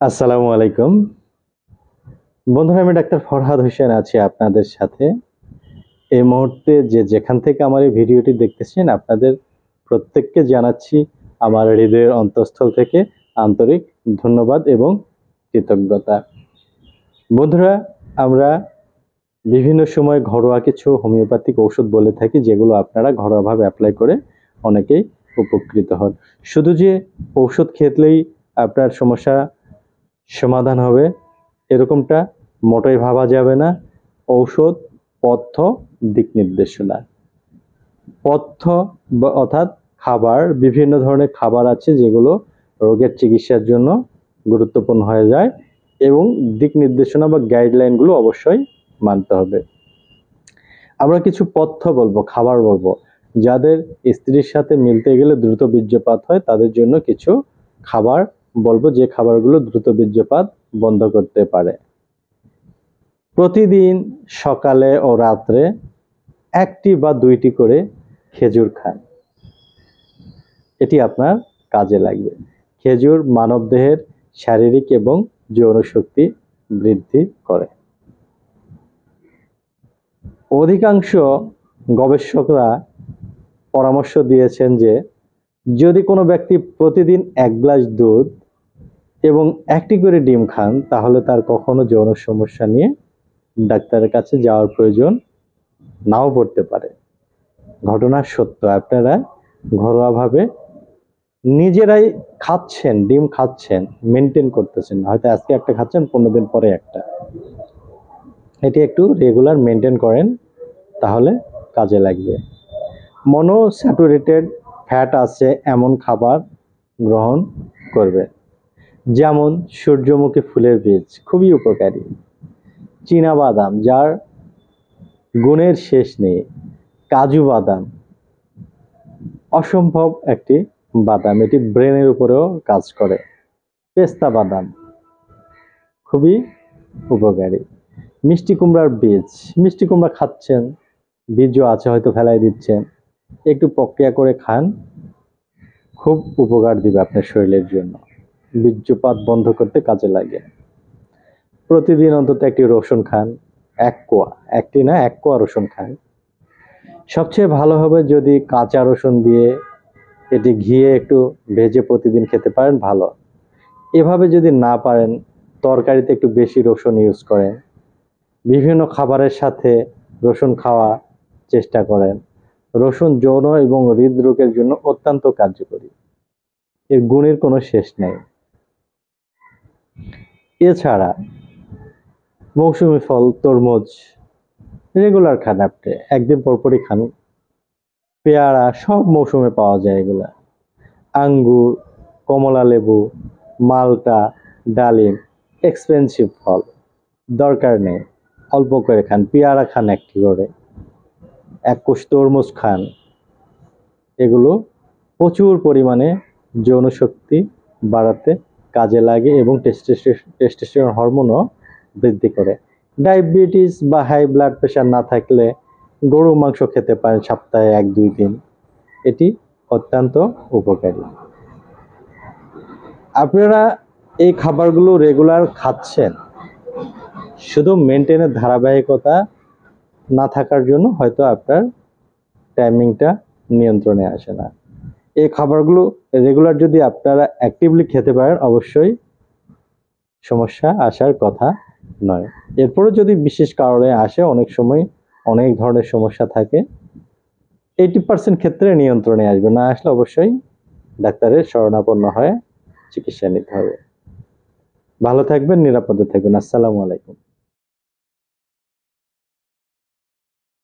আসসালামু আলাইকুম বন্ধুরা, আমি ডাক্তার ফরহাদ হোসেন আছি আপনাদের সাথে। এই মুহূর্তে যেখান থেকে আমার এই ভিডিওটি দেখতেছেন, আপনাদের প্রত্যেককে জানাচ্ছি আমার হৃদয়ের অন্তঃস্থল থেকে আন্তরিক ধন্যবাদ এবং কৃতজ্ঞতা। বন্ধুরা, আমরা বিভিন্ন সময় ঘরোয়া কিছু হোমিওপ্যাথিক ঔষধ বলে থাকি, যেগুলো আপনারা ঘরোয়াভাবে অ্যাপ্লাই করে অনেকেই উপকৃত হন। শুধু যে ঔষধ খেলেই আপনার সমস্যা সমাধান হবে এরকমটা মোটেই ভাবা যাবে না। ঔষধ, পথ্য, দিক নির্দেশনা। পথ্য অর্থাৎ খাবার, বিভিন্ন ধরনের খাবার আছে যেগুলো রোগের চিকিৎসার জন্য গুরুত্বপূর্ণ হয়ে যায়, এবং দিক নির্দেশনা বা গাইডলাইনগুলো অবশ্যই মানতে হবে। আমরা কিছু পথ্য বলবো, খাবার বলবো, যাদের স্ত্রীর সাথে মিলতে গেলে দ্রুত বীর্যপাত হয় তাদের জন্য কিছু খাবার বলবো, যে খাবারগুলো দ্রুত বীর্যপাত বন্ধ করতে পারে। প্রতিদিন সকালে ও রাত্রে 1টি বা 2টি করে খেজুর খান, এটি আপনার কাজে লাগবে। খেজুর মানবদেহের শারীরিক এবং যৌন শক্তি বৃদ্ধি করে। অধিকাংশ গবেষকরা পরামর্শ দিয়েছেন যে যদি কোনো ব্যক্তি প্রতিদিন 1 গ্লাস দুধ এবং 1টি করে ডিম খান, তাহলে তার কখনো যৌন সমস্যা নিয়ে ডাক্তারের কাছে যাওয়ার প্রয়োজন নাও পড়তে পারে। ঘটনা সত্য। আপনারা ঘরোয়াভাবে নিজেরাই খাচ্ছেন, ডিম খাচ্ছেন, মেনটেন করতেছেন, হয়তো আজকে একটা খাচ্ছেন, 15 দিন পরে একটা। এটি একটু রেগুলার মেনটেন করেন, তাহলে কাজে লাগবে। মনোস্যাচুরেটেড ফ্যাট আছে এমন খাবার গ্রহণ করবে, যেমন সূর্যমুখী ফুলের বীজ, খুবই উপকারী। চীনা বাদাম, যার গুণের শেষ নেই। কাজু বাদাম অসম্ভব একটি বাদাম, এটি ব্রেনের উপরেও কাজ করে। পেস্তা বাদাম খুবই উপকারী। মিষ্টি কুমড়ার বীজ, মিষ্টি কুমড়া খাচ্ছেন, বীজও আছে হয়তো ফেলাই দিচ্ছেন, একটু প্রক্রিয়া করে খান, খুব উপকার দিবে আপনার শরীরের জন্য, বীর্যপাত বন্ধ করতে কাজে লাগে। প্রতিদিন অন্তত 1টি রসুন খান, 1 কোয়া, 1টি না 1 কোয়া রসুন খান। সবচেয়ে ভালো হবে যদি কাঁচা রসুন দিয়ে এটি ঘিয়ে একটু ভেজে প্রতিদিন খেতে পারেন, ভালো। এভাবে যদি না পারেন, তরকারিতে একটু বেশি রসুন ইউজ করেন, বিভিন্ন খাবারের সাথে রসুন খাওয়া চেষ্টা করেন। রসুন যৌন এবং হৃদরোগের জন্য অত্যন্ত কার্যকরী, এর গুণের কোনো শেষ নেই। এছাড়া মৌসুমী ফল, তরমুজ রেগুলার খান, আপনি একদিন পরপরই খান। পেয়ারা সব মৌসুমে পাওয়া যায় এগুলা। আঙ্গুর, কমলা লেবু, মালটা, ডালিম এক্সপেন্সিভ ফল, দরকার নেই, অল্প করে খান। পেয়ারা খান 1টি করে, 1 কোষ তরমুজ খান। এগুলো প্রচুর পরিমাণে যৌন শক্তি বাড়াতে কাজে লাগে এবং টেস্টোস্টেরন হরমোনও বৃদ্ধি করে। ডায়াবেটিস বা হাই ব্লাড প্রেশার না থাকলে গরু মাংস খেতে পারেন সপ্তাহে 1-2 দিন, এটি অত্যন্ত উপকারী। আপনারা এই খাবারগুলো রেগুলার খাচ্ছেন, শুধু মেনটেনের ধারাবাহিকতা না থাকার জন্য হয়তো আপনার টাইমিংটা নিয়ন্ত্রণে আসে না। এই খাবারগুলো রেগুলার যদি আপনারা অ্যাক্টিভলি খেতে পারেন, অবশ্যই সমস্যা আসার কথা নয়। এরপরে যদি বিশেষ কারণে আসে, অনেক সময় অনেক ধরনের সমস্যা থাকে, 80% ক্ষেত্রে নিয়ন্ত্রণে আসবে, না আসলে অবশ্যই ডাক্তারের শরণাপন্ন হয়ে চিকিৎসা নিতে হবে। ভালো থাকবেন, নিরাপদে থাকবেন। আসসালামু আলাইকুম।